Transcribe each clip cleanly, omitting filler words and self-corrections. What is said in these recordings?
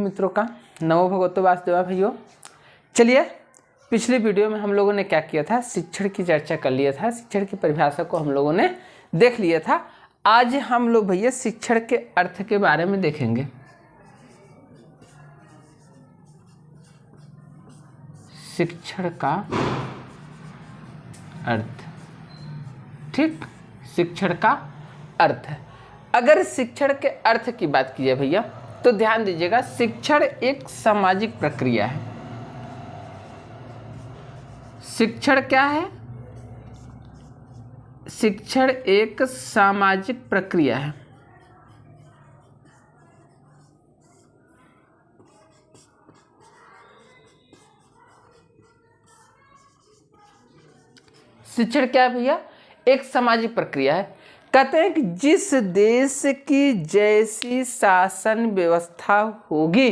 मित्रों का नमो भगवतो वासुदेवा भैया। चलिए, पिछली वीडियो में हम लोगों ने क्या किया था, शिक्षण की चर्चा कर लिया था, शिक्षण की परिभाषा को हम लोगों ने देख लिया था। आज हम लोग भैया शिक्षण के अर्थ के बारे में देखेंगे। शिक्षण का अर्थ, ठीक, शिक्षण का अर्थ। अगर शिक्षण के अर्थ की बात की जाए भैया तो ध्यान दीजिएगा, शिक्षण एक सामाजिक प्रक्रिया है। शिक्षण क्या है? शिक्षण एक सामाजिक प्रक्रिया है। शिक्षण क्या है भैया? एक सामाजिक प्रक्रिया है। कहते हैं कि जिस देश की जैसी शासन व्यवस्था होगी,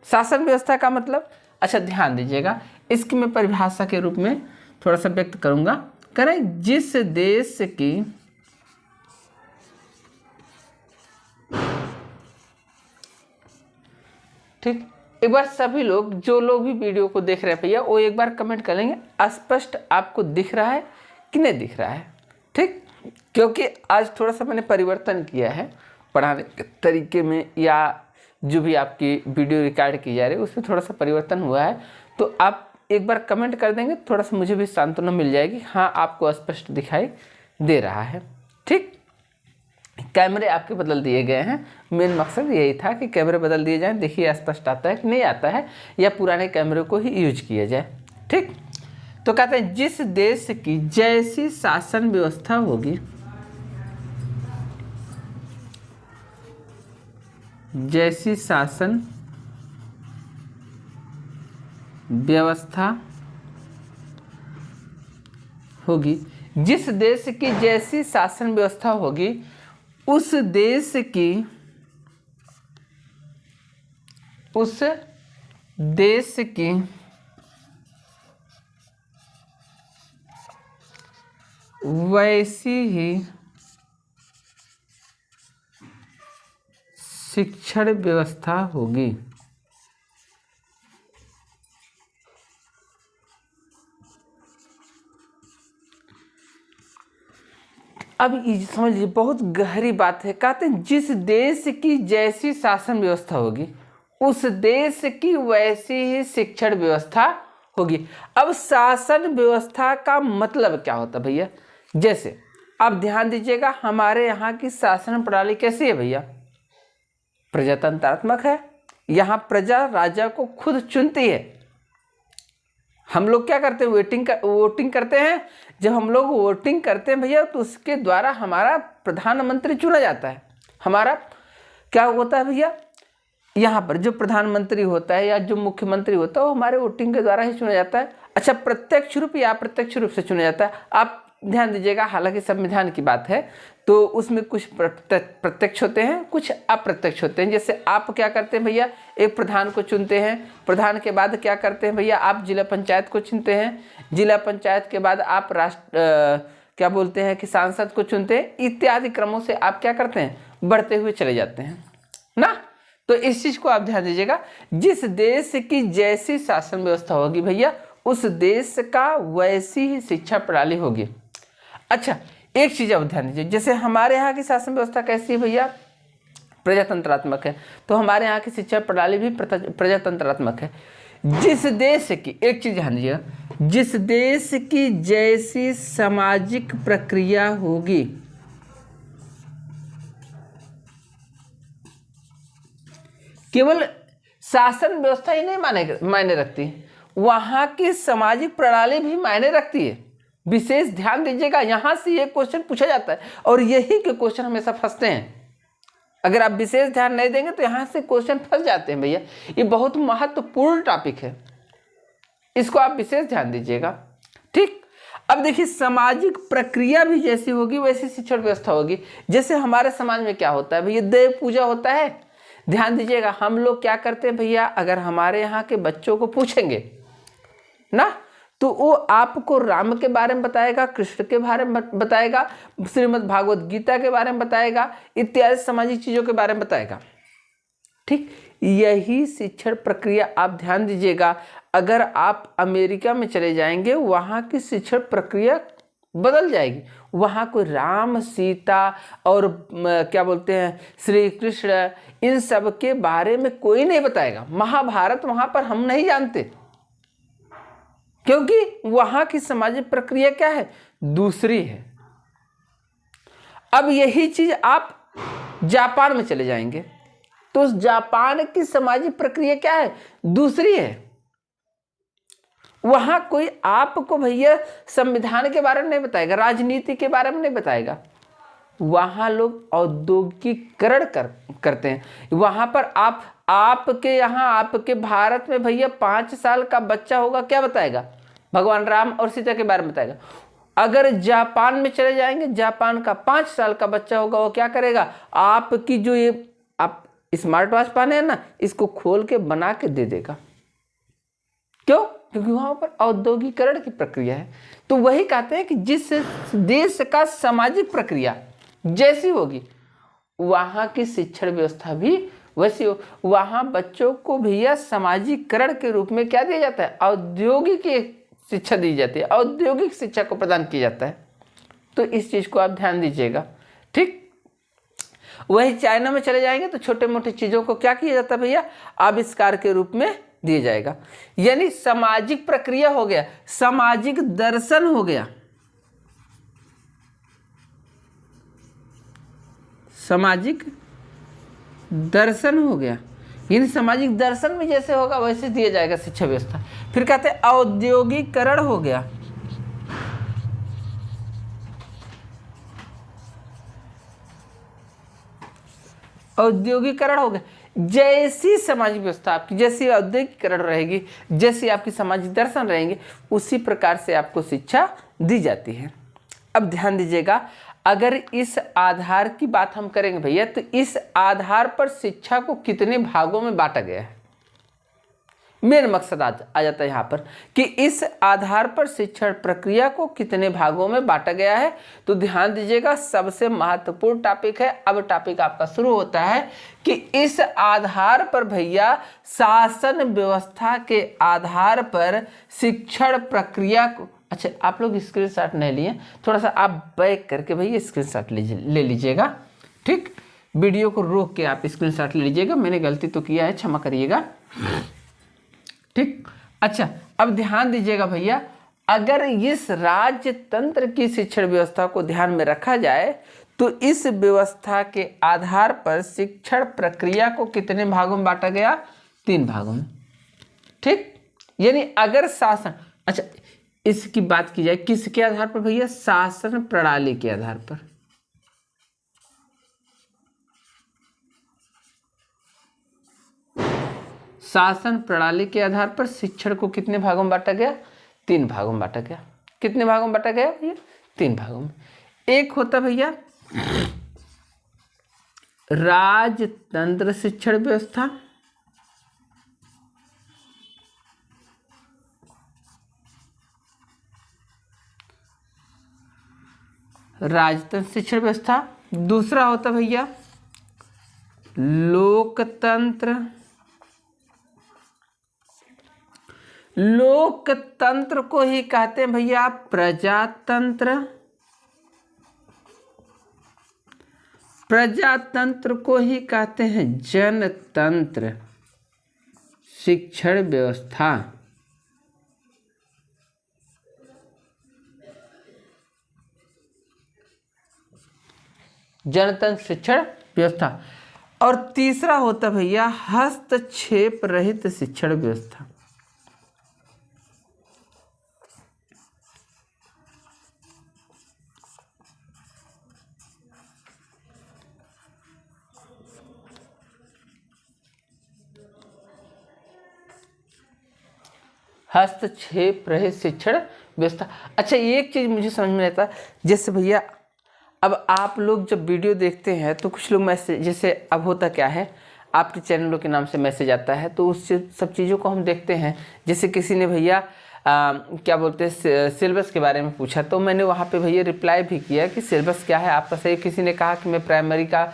शासन व्यवस्था का मतलब, अच्छा ध्यान दीजिएगा, इसकी मैं परिभाषा के रूप में थोड़ा सा व्यक्त करूंगा। करें, जिस देश की ठीक, एक बार सभी लोग, जो लोग भी वीडियो को देख रहे हैं भैया, वो एक बार कमेंट कर लेंगे स्पष्ट आपको दिख रहा है कि नहीं दिख रहा है। ठीक, क्योंकि आज थोड़ा सा मैंने परिवर्तन किया है पढ़ाने के तरीके में, या जो भी आपकी वीडियो रिकॉर्ड की जा रही है उसमें थोड़ा सा परिवर्तन हुआ है। तो आप एक बार कमेंट कर देंगे, थोड़ा सा मुझे भी सांत्वना मिल जाएगी, हाँ आपको स्पष्ट दिखाई दे रहा है। ठीक, कैमरे आपके बदल दिए गए हैं, मेन मकसद यही था कि कैमरे बदल दिए जाएं, देखिए स्पष्ट आता है कि नहीं आता है, या पुराने कैमरे को ही यूज किया जाए। ठीक, तो कहते हैं जिस देश की जैसी शासन व्यवस्था होगी, जैसी शासन व्यवस्था होगी, जिस देश की जैसी शासन व्यवस्था होगी, उस देश की वैसी ही शिक्षण व्यवस्था होगी। अब ये समझ लीजिए, बहुत गहरी बात है। कहते हैं जिस देश की जैसी शासन व्यवस्था होगी, उस देश की वैसी ही शिक्षण व्यवस्था होगी। अब शासन व्यवस्था का मतलब क्या होता है भैया? जैसे आप ध्यान दीजिएगा, हमारे यहाँ की शासन प्रणाली कैसी है भैया? प्रजातंत्रात्मक है। यहाँ प्रजा राजा को खुद चुनती है। हम लोग क्या करते हैं? वोटिंग करते हैं। जब हम लोग वोटिंग करते हैं भैया, तो उसके द्वारा हमारा प्रधानमंत्री चुना जाता है। हमारा क्या होता है भैया, यहाँ पर जो प्रधानमंत्री होता है या जो मुख्यमंत्री होता है, वो हमारे वोटिंग के द्वारा ही चुना जाता है। अच्छा, प्रत्यक्ष रूप या अप्रत्यक्ष रूप से चुना जाता है। आप ध्यान दीजिएगा, हालांकि संविधान की बात है तो उसमें कुछ प्रत्यक्ष होते हैं, कुछ अप्रत्यक्ष होते हैं। जैसे आप क्या करते हैं भैया, एक प्रधान को चुनते हैं, प्रधान के बाद क्या करते हैं भैया, आप जिला पंचायत को चुनते हैं, जिला पंचायत के बाद आप क्या बोलते हैं कि सांसद को चुनते हैं, इत्यादि क्रमों से आप क्या करते हैं, बढ़ते हुए चले जाते हैं ना। तो इस चीज को आप ध्यान दीजिएगा, जिस देश की जैसी शासन व्यवस्था होगी भैया, उस देश का वैसी ही शिक्षा प्रणाली होगी। अच्छा, एक चीज आप ध्यान दीजिए, जैसे हमारे यहाँ की शासन व्यवस्था कैसी है भैया? प्रजातंत्रात्मक है। तो हमारे यहाँ की शिक्षा प्रणाली भी प्रजातंत्रात्मक है। जिस देश की, एक चीज ध्यान दीजिएगा, जिस देश की जैसी सामाजिक प्रक्रिया होगी, केवल शासन व्यवस्था ही नहीं मायने रखती, वहां की सामाजिक प्रणाली भी मायने रखती है। विशेष ध्यान दीजिएगा, यहां से ये क्वेश्चन पूछा जाता है और यही के क्वेश्चन हमेशा फंसते हैं। अगर आप विशेष ध्यान नहीं देंगे तो यहां से क्वेश्चन फंस जाते हैं भैया। ये बहुत महत्वपूर्ण टॉपिक है, इसको आप विशेष ध्यान दीजिएगा। ठीक, अब देखिए, सामाजिक प्रक्रिया भी जैसी होगी वैसी शिक्षण व्यवस्था होगी। जैसे हमारे समाज में क्या होता है भैया, देव पूजा होता है। ध्यान दीजिएगा, हम लोग क्या करते हैं भैया, अगर हमारे यहाँ के बच्चों को पूछेंगे ना, तो वो आपको राम के बारे में बताएगा, कृष्ण के बारे में बताएगा, श्रीमद् भागवत गीता के बारे में बताएगा, इत्यादि सामाजिक चीजों के बारे में बताएगा। ठीक, यही शिक्षण प्रक्रिया आप ध्यान दीजिएगा। अगर आप अमेरिका में चले जाएंगे, वहाँ की शिक्षण प्रक्रिया बदल जाएगी। वहाँ कोई राम सीता और क्या बोलते हैं श्री कृष्ण, इन सब के बारे में कोई नहीं बताएगा। महाभारत वहाँ पर हम नहीं जानते, क्योंकि वहाँ की सामाजिक प्रक्रिया क्या है, दूसरी है। अब यही चीज आप जापान में चले जाएंगे तो उस जापान की सामाजिक प्रक्रिया क्या है, दूसरी है। वहां कोई आपको भैया संविधान के बारे में नहीं बताएगा, राजनीति के बारे में नहीं बताएगा। वहां लोग औद्योगिकीकरण करते हैं। वहां पर आपके यहाँ आपके भारत में भैया 5 साल का बच्चा होगा, क्या बताएगा, भगवान राम और सीता के बारे में बताएगा। अगर जापान में चले जाएंगे, जापान का 5 साल का बच्चा होगा, वो क्या करेगा, आपकी जो ये आप स्मार्ट वॉच पहने हैं ना, इसको खोल के बना के दे देगा। क्यों? क्योंकि वहां पर औद्योगिकरण की प्रक्रिया है। तो वही कहते हैं कि जिस देश का सामाजिक प्रक्रिया जैसी होगी, वहां की शिक्षण व्यवस्था भी वैसी हो। वहां बच्चों को भैया सामाजिकरण के रूप में क्या दिया जाता है, औद्योगिक शिक्षा दी जाती है, औद्योगिक शिक्षा को प्रदान किया जाता है। तो इस चीज को आप ध्यान दीजिएगा। ठीक, वही चाइना में चले जाएंगे तो छोटे मोटे चीजों को क्या किया जाता है भैया, आविष्कार के रूप में दिया जाएगा। यानी सामाजिक प्रक्रिया हो गया, सामाजिक दर्शन हो गया, सामाजिक दर्शन हो गया। यानी सामाजिक दर्शन में जैसे होगा वैसे दिया जाएगा शिक्षा व्यवस्था। फिर कहते हैं औद्योगिकरण हो गया। औद्योगिकरण हो गया, जैसी सामाजिक व्यवस्था आपकी, जैसी औद्योगिकरण रहेगी, जैसी आपकी सामाजिक दर्शन रहेंगे, उसी प्रकार से आपको शिक्षा दी जाती है। अब ध्यान दीजिएगा, अगर इस आधार की बात हम करेंगे भैया, तो इस आधार पर शिक्षा को कितने भागों में बांटा गया है, मेन मकसद आ जाता है यहाँ पर कि इस आधार पर शिक्षण प्रक्रिया को कितने भागों में बांटा गया है। तो ध्यान दीजिएगा, सबसे महत्वपूर्ण टॉपिक है। अब टॉपिक आपका शुरू होता है कि इस आधार पर भैया शासन व्यवस्था के आधार पर शिक्षण प्रक्रिया को, अच्छा आप लोग स्क्रीनशॉट नहीं लिए, थोड़ा सा आप बैक करके भैया स्क्रीनशॉट ले लीजिएगा। ठीक, वीडियो को रोक के आप स्क्रीनशॉट ले लीजिएगा, मैंने गलती तो किया है, क्षमा करिएगा। ठीक, अच्छा अब ध्यान दीजिएगा भैया, अगर इस राज्य तंत्र की शिक्षण व्यवस्था को ध्यान में रखा जाए तो इस व्यवस्था के आधार पर शिक्षण प्रक्रिया को कितने भागों में बांटा गया, 3 भागों में। ठीक, यानी अगर शासन, अच्छा इसकी बात की जाए किसके आधार पर भैया, शासन प्रणाली के आधार पर। शासन प्रणाली के आधार पर शिक्षण को कितने भागों में बांटा गया, 3 भागों में बांटा गया। कितने भागों में बांटा गया भैया, 3 भागों में। एक होता भैया राजतंत्र शिक्षण व्यवस्था, राजतंत्र शिक्षण व्यवस्था। दूसरा होता भैया लोकतंत्र, लोकतंत्र को ही कहते हैं भैया प्रजातंत्र, प्रजातंत्र को ही कहते हैं जनतंत्र शिक्षण व्यवस्था। जनतंत्र शिक्षण व्यवस्था। और तीसरा होता भैया हस्तक्षेप रहित शिक्षण व्यवस्था। हस्तक्षेप रहित शिक्षण व्यवस्था। अच्छा एक चीज मुझे समझ में आता, जैसे भैया अब आप लोग जब वीडियो देखते हैं तो कुछ लोग मैसेज, जैसे अब होता क्या है, आपके चैनलों के नाम से मैसेज आता है तो उस सब चीज़ों को हम देखते हैं। जैसे किसी ने भैया क्या बोलते हैं सिलेबस के बारे में पूछा, तो मैंने वहाँ पे भैया रिप्लाई भी किया कि सिलेबस क्या है आपका सही। किसी ने कहा कि मैं प्राइमरी का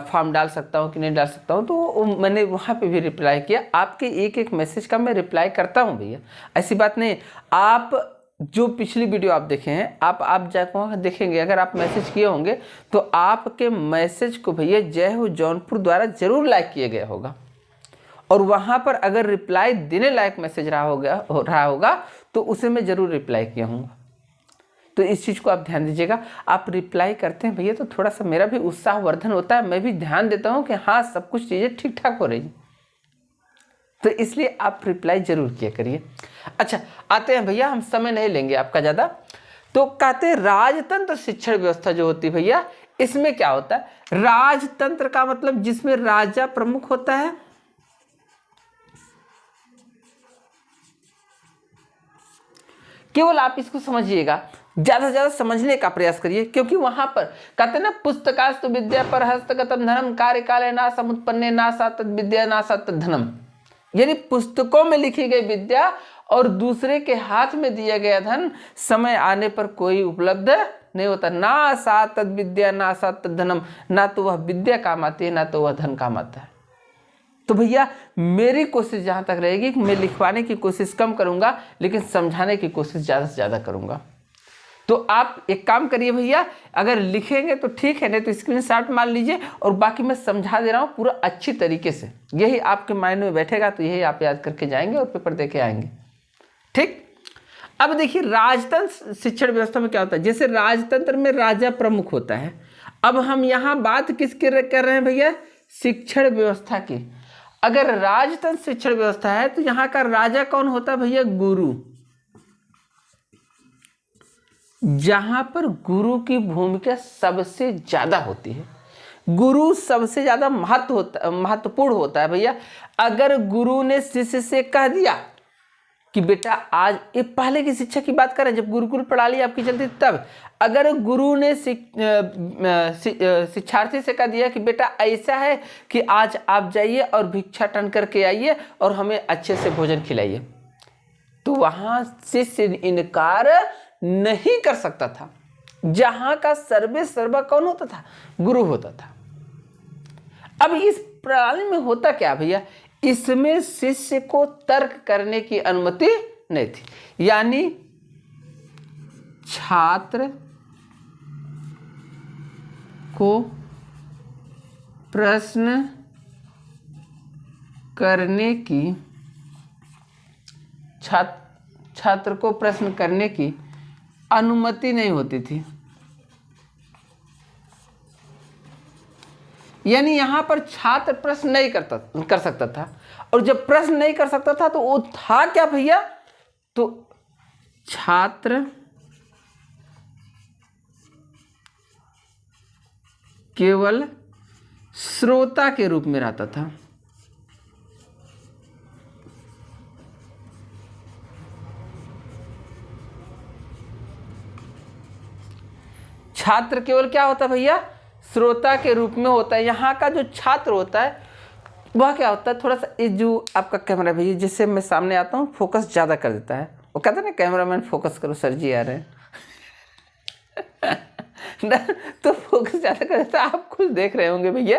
फॉर्म डाल सकता हूँ कि नहीं डाल सकता हूँ, तो मैंने वहाँ पे भी रिप्लाई किया। आपके एक एक मैसेज का मैं रिप्लाई करता हूँ भैया, ऐसी बात नहीं। आप जो पिछली वीडियो आप देखे हैं, आप जाकर वहाँ देखेंगे, अगर आप मैसेज किए होंगे तो आपके मैसेज को भैया जय हो जौनपुर द्वारा जरूर लाइक किया गया होगा, और वहाँ पर अगर रिप्लाई देने लायक मैसेज हो रहा होगा तो उसे मैं ज़रूर रिप्लाई किया हूँ। तो इस चीज़ को आप ध्यान दीजिएगा। आप रिप्लाई करते हैं भैया तो थोड़ा सा मेरा भी उत्साहवर्धन होता है, मैं भी ध्यान देता हूँ कि हाँ सब कुछ चीज़ें ठीक ठाक हो रही, तो इसलिए आप रिप्लाई जरूर किया करिए। अच्छा, आते हैं भैया, हम समय नहीं लेंगे आपका ज़्यादा। तो कहते हैं राजतंत्र शिक्षण व्यवस्था जो होती है भैया, इसमें क्या होता है? राजतंत्र का मतलब जिसमें राजा प्रमुख होता है, केवल आप इसको समझिएगा, ज्यादा से ज्यादा समझने का प्रयास करिए, क्योंकि वहां पर कहते हैं ना पुस्तकास्तु विद्या पर हस्तगतम धनम कार्य काले ना समुत्पन्ने ना सा तद विद्या ना सा तद धनम, यानी पुस्तकों में लिखी गई विद्या और दूसरे के हाथ में दिया गया धन समय आने पर कोई उपलब्ध नहीं होता। ना सा तद विद्या ना सा तद धनम, ना तो वह विद्या काम आती है ना तो वह धन काम आता है। तो भैया मेरी कोशिश जहाँ तक रहेगी कि मैं लिखवाने की कोशिश कम करूँगा, लेकिन समझाने की कोशिश ज़्यादा से ज़्यादा करूँगा। तो आप एक काम करिए भैया, अगर लिखेंगे तो ठीक है, नहीं तो स्क्रीनशॉट मार लीजिए, और बाकी मैं समझा दे रहा हूँ पूरा अच्छी तरीके से, यही आपके माइंड में बैठेगा तो यही आप याद करके जाएंगे और पेपर दे के आएंगे। ठीक, अब देखिए राजतंत्र शिक्षण व्यवस्था में क्या होता है। जैसे राजतंत्र में राजा प्रमुख होता है, अब हम यहाँ बात किसकी कर रहे हैं भैया? शिक्षण व्यवस्था की। अगर राजतंत्र शिक्षण व्यवस्था है तो यहाँ का राजा कौन होता है भैया? गुरु। जहां पर गुरु की भूमिका सबसे ज्यादा होती है, गुरु सबसे ज्यादा महत्वपूर्ण होता है भैया। अगर गुरु ने शिष्य से कह दिया कि बेटा आज, ये पहले की शिक्षा की बात करें जब गुरुकुल प्रणाली आपकी चलती, तब अगर गुरु ने शिक्षार्थी से कह दिया कि बेटा ऐसा है कि आज आप जाइए और भिक्षाटन करके आइए और हमें अच्छे से भोजन खिलाइए, तो वहां शिष्य इनकार नहीं कर सकता था। जहां का सर्वे सर्वा कौन होता था? गुरु होता था। अब इस प्रणाली में होता क्या भैया? इसमें शिष्य को तर्क करने की अनुमति नहीं थी, यानी छात्र को प्रश्न करने की छात्र को प्रश्न करने की अनुमति नहीं होती थी। यानी यहां पर छात्र प्रश्न नहीं कर सकता था, और जब प्रश्न नहीं कर सकता था तो वो था क्या भैया? तो छात्र केवल श्रोता के रूप में रहता था। छात्र केवल क्या होता है भैया? श्रोता के रूप में होता है। यहाँ का जो छात्र होता है वह क्या होता है, थोड़ा सा ये जो आपका कैमरा भैया जिससे मैं सामने आता हूँ फोकस ज़्यादा कर देता है। वो कहते हैं ना कैमरामैन फोकस करो सर जी आ रहे हैं ना, तो फोकस ज़्यादा कर देता है। आप खुद देख रहे होंगे भैया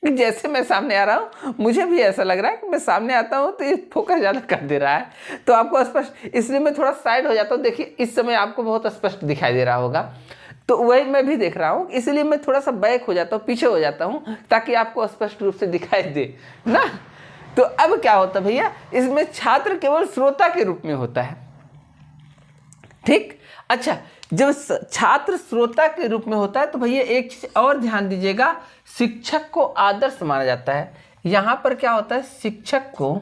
कि जैसे मैं सामने आ रहा हूँ मुझे भी ऐसा लग रहा है कि मैं सामने आता हूँ तो ये फोकस ज़्यादा कर दे रहा है, तो आपको स्पष्ट, इसलिए मैं थोड़ा साइड हो जाता हूँ। देखिए इस समय आपको बहुत स्पष्ट दिखाई दे रहा होगा, तो वही मैं भी देख रहा हूँ, इसलिए मैं थोड़ा सा बैक हो जाता हूँ, पीछे हो जाता हूँ, ताकि आपको स्पष्ट रूप से दिखाई दे ना। तो अब क्या होता है भैया, इसमें छात्र केवल श्रोता के रूप में होता है। ठीक, अच्छा, जब छात्र श्रोता के रूप में होता है तो भैया एक चीज और ध्यान दीजिएगा, शिक्षक को आदर्श माना जाता है। यहां पर क्या होता है, शिक्षक को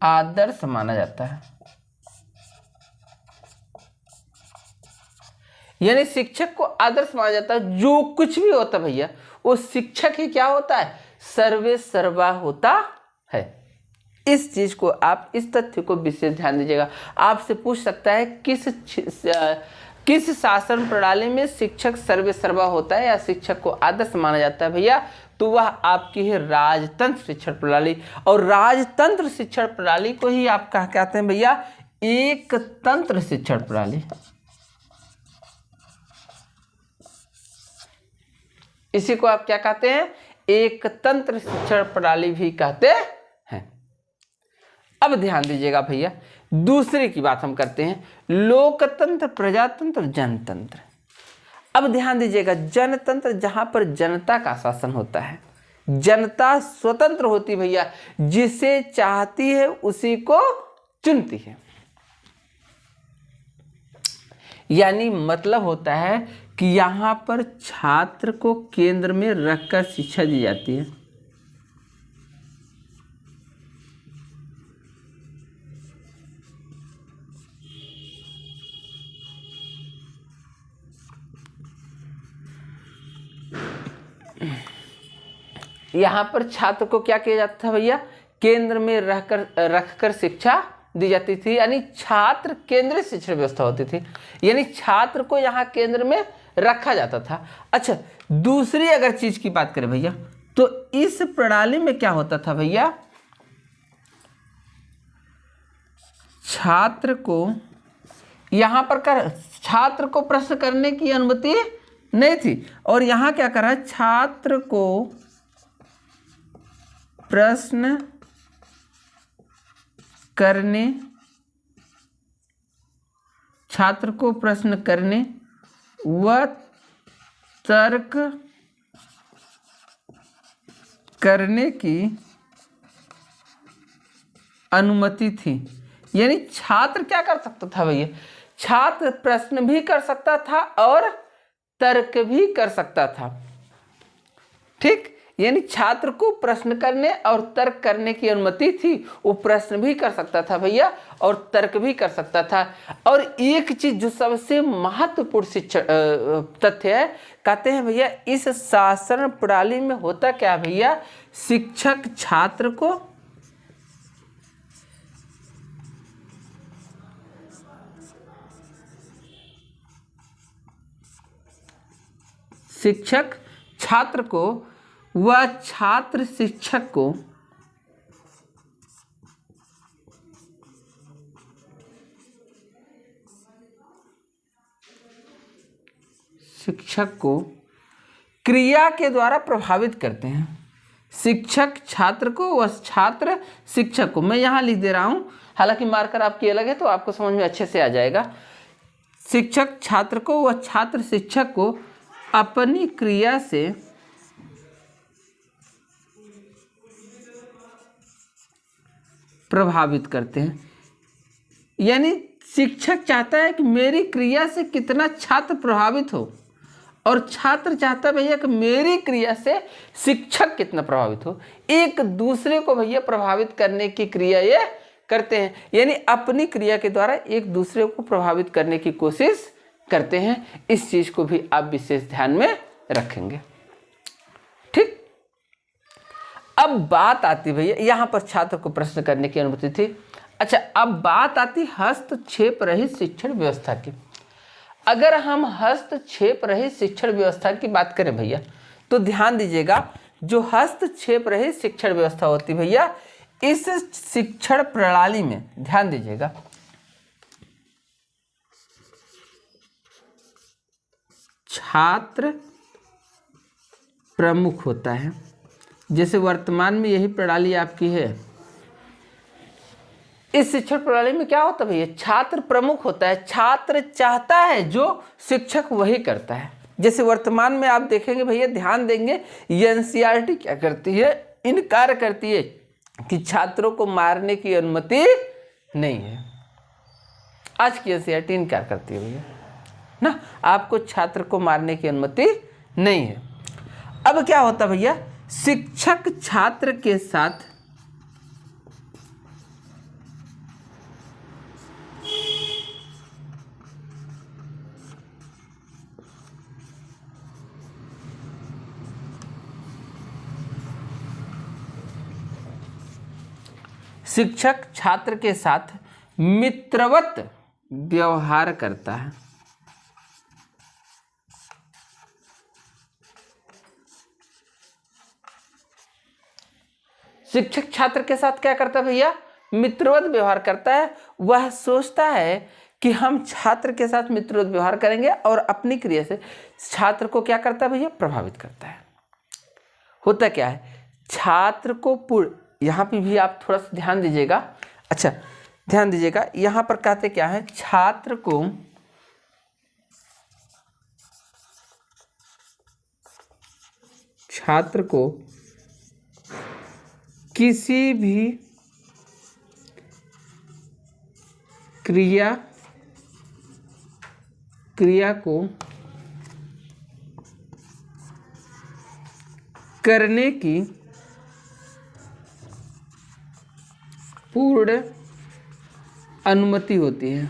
आदर्श माना जाता है। यानी शिक्षक को आदर्श माना जाता है। जो कुछ भी होता है भैया वो शिक्षक ही क्या होता है, सर्वे सर्वा होता है। इस चीज को आप, इस तथ्य को विशेष ध्यान दीजिएगा। आपसे पूछ सकता है किस शासन प्रणाली में शिक्षक सर्वेसर्वा होता है या शिक्षक को आदर्श माना जाता है भैया? तो वह आपकी है राजतंत्र शिक्षण प्रणाली। और राजतंत्र शिक्षण प्रणाली को ही आप क्या कहते हैं भैया? एक तंत्र शिक्षण प्रणाली। इसी को आप क्या कहते हैं? एक तंत्र शिक्षण प्रणाली भी कहते हैं। अब ध्यान दीजिएगा भैया, दूसरे की बात हम करते हैं, लोकतंत्र, प्रजातंत्र, जनतंत्र। अब ध्यान दीजिएगा, जनतंत्र जहां पर जनता का शासन होता है, जनता स्वतंत्र होती भैया, जिसे चाहती है उसी को चुनती है। यानी मतलब होता है कि यहां पर छात्र को केंद्र में रखकर शिक्षा दी जाती है। यहां पर छात्र को क्या किया जाता था भैया? केंद्र में रखकर शिक्षा दी जाती थी, यानी छात्र केंद्रीय शिक्षा व्यवस्था होती थी, यानी छात्र को यहाँ केंद्र में रखा जाता था। अच्छा, दूसरी अगर चीज की बात करें भैया, तो इस प्रणाली में क्या होता था भैया? छात्र को यहाँ पर छात्र को प्रश्न करने की अनुमति नहीं थी, और यहाँ क्या करा? छात्र को प्रश्न करने, छात्र को प्रश्न करने व तर्क करने की अनुमति थी। यानी छात्र क्या कर सकता था भैया? छात्र प्रश्न भी कर सकता था और तर्क भी कर सकता था। ठीक, यानी छात्र को प्रश्न करने और तर्क करने की अनुमति थी। वो प्रश्न भी कर सकता था भैया और तर्क भी कर सकता था। और एक चीज जो सबसे महत्वपूर्ण शिक्षा तथ्य है, कहते हैं भैया इस शासन प्रणाली में होता क्या भैया? शिक्षक छात्र को व छात्र शिक्षक को क्रिया के द्वारा प्रभावित करते हैं। शिक्षक छात्र को व छात्र शिक्षक को, मैं यहाँ लिख दे रहा हूँ, हालांकि मार्कर आपकी अलग है तो आपको समझ में अच्छे से आ जाएगा। शिक्षक छात्र को व छात्र शिक्षक को अपनी क्रिया से प्रभावित करते हैं। यानी शिक्षक चाहता है कि मेरी क्रिया से कितना छात्र प्रभावित हो, और छात्र चाहता है भैया कि मेरी क्रिया से शिक्षक कितना प्रभावित हो। एक दूसरे को भैया प्रभावित करने की क्रिया ये करते हैं, यानी अपनी क्रिया के द्वारा एक दूसरे को प्रभावित करने की कोशिश करते हैं। इस चीज को भी आप विशेष ध्यान में रखेंगे। ठीक, अब बात आती भैया, यहां पर छात्र को प्रश्न करने की अनुमति थी। अच्छा, अब बात आती हस्तक्षेप रहित शिक्षण व्यवस्था की। अगर हम हस्तक्षेप रहित शिक्षण व्यवस्था की बात करें भैया, तो ध्यान दीजिएगा, जो हस्तक्षेप रहित शिक्षण व्यवस्था होती भैया, इस शिक्षण प्रणाली में ध्यान दीजिएगा, छात्र प्रमुख होता है। जैसे वर्तमान में यही प्रणाली आपकी है। इस शिक्षण प्रणाली में क्या होता है भैया? छात्र प्रमुख होता है, छात्र चाहता है जो शिक्षक वही करता है। जैसे वर्तमान में आप देखेंगे भैया, ध्यान देंगे, एनसीईआरटी क्या करती है? इनकार करती है कि छात्रों को मारने की अनुमति नहीं है। आज की एनसीईआरटी इनकार करती है भैया ना, आपको छात्र को मारने की अनुमति नहीं है। अब क्या होता भैया? शिक्षक छात्र के साथ मित्रवत व्यवहार करता है। शिक्षक छात्र के साथ क्या करता है भैया, मित्रवत व्यवहार करता है। वह सोचता है कि हम छात्र के साथ मित्रवत व्यवहार करेंगे और अपनी क्रिया से छात्र को क्या करता है भैया, प्रभावित करता है। होता क्या है, छात्र को यहाँ पे भी आप थोड़ा सा ध्यान दीजिएगा। अच्छा ध्यान दीजिएगा, यहाँ पर कहते क्या है, छात्र को किसी भी क्रिया को करने की पूर्ण अनुमति होती है।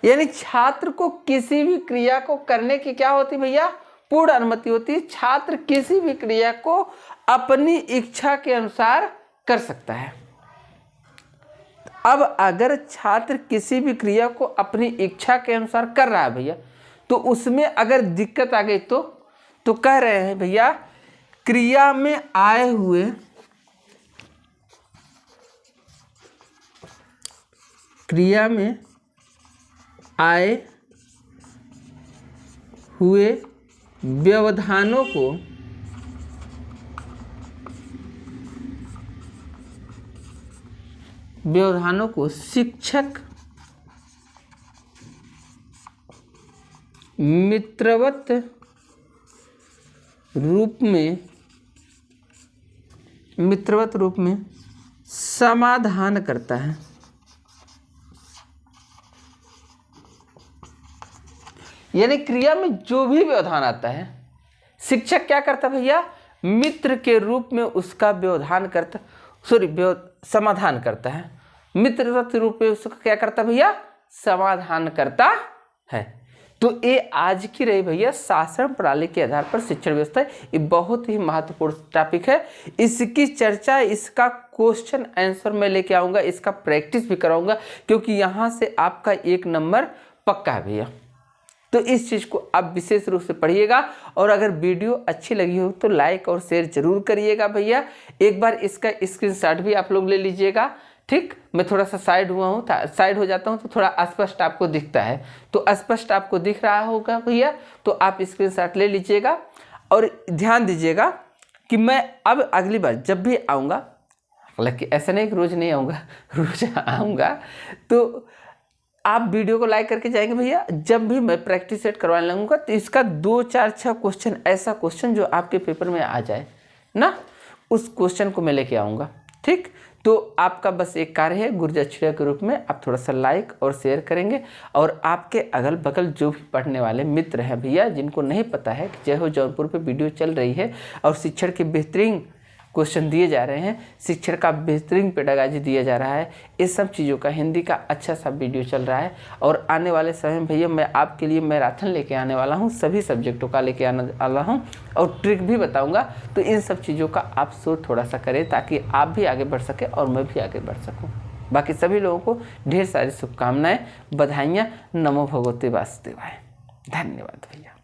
यानी छात्र को किसी भी क्रिया को करने की क्या होती भैया, पूर्ण अनुमति होती है। छात्र किसी भी क्रिया को अपनी इच्छा के अनुसार कर सकता है। अब अगर छात्र किसी भी क्रिया को अपनी इच्छा के अनुसार कर रहा है भैया, तो उसमें अगर दिक्कत आ गई तो कह रहे हैं भैया, क्रिया में आए हुए व्यवधानों को शिक्षक मित्रवत रूप में समाधान करता है। यानी क्रिया में जो भी व्यवधान आता है, शिक्षक क्या करता है भैया, मित्र के रूप में उसका समाधान करता है। मित्रवत रूप में उसका क्या करता है भैया, समाधान करता है। तो ये आज की रही भैया शासन प्रणाली के आधार पर शिक्षण व्यवस्था। ये बहुत ही महत्वपूर्ण टॉपिक है। इसकी चर्चा, इसका क्वेश्चन आंसर मैं लेके आऊँगा, इसका प्रैक्टिस भी कराऊंगा, क्योंकि यहाँ से आपका 1 नंबर पक्का है भैया। तो इस चीज़ को आप विशेष रूप से पढ़िएगा। और अगर वीडियो अच्छी लगी हो तो लाइक और शेयर जरूर करिएगा भैया। एक बार इसका स्क्रीनशॉट भी आप लोग ले लीजिएगा, ठीक। मैं थोड़ा सा साइड हो जाता हूँ तो थोड़ा अस्पष्ट आपको दिखता है, तो अस्पष्ट आपको दिख रहा होगा भैया, तो आप स्क्रीनशॉट ले लीजिएगा। और ध्यान दीजिएगा कि मैं अब अगली बार जब भी आऊँगा, हालांकि ऐसा नहीं कि रोज़ नहीं आऊँगा, रोज़ आऊँगा, तो आप वीडियो को लाइक करके जाएंगे भैया। जब भी मैं प्रैक्टिस सेट करवाने लगूंगा तो इसका 2, 4, 6 क्वेश्चन, ऐसा क्वेश्चन जो आपके पेपर में आ जाए ना, उस क्वेश्चन को मैं लेके आऊँगा, ठीक। तो आपका बस एक कार्य है, गुर्जर चिड़िया के रूप में आप थोड़ा सा लाइक और शेयर करेंगे। और आपके अगल बगल जो भी पढ़ने वाले मित्र हैं भैया, जिनको नहीं पता है कि जय हो जौनपुर पे वीडियो चल रही है और शिक्षण के बेहतरीन क्वेश्चन दिए जा रहे हैं, शिक्षण का बेहतरीन पेडागॉजी दिया जा रहा है, इस सब चीज़ों का हिंदी का अच्छा सा वीडियो चल रहा है। और आने वाले समय में भैया मैं आपके लिए मैराथन लेके आने वाला हूँ, सभी सब्जेक्टों का लेके आने वाला हूँ और ट्रिक भी बताऊँगा। तो इन सब चीज़ों का आप सोच थोड़ा सा करें, ताकि आप भी आगे बढ़ सकें और मैं भी आगे बढ़ सकूँ। बाकी सभी लोगों को ढेर सारी शुभकामनाएँ, बधाइयाँ। नमो भगवते वासुदेवाय। धन्यवाद भैया।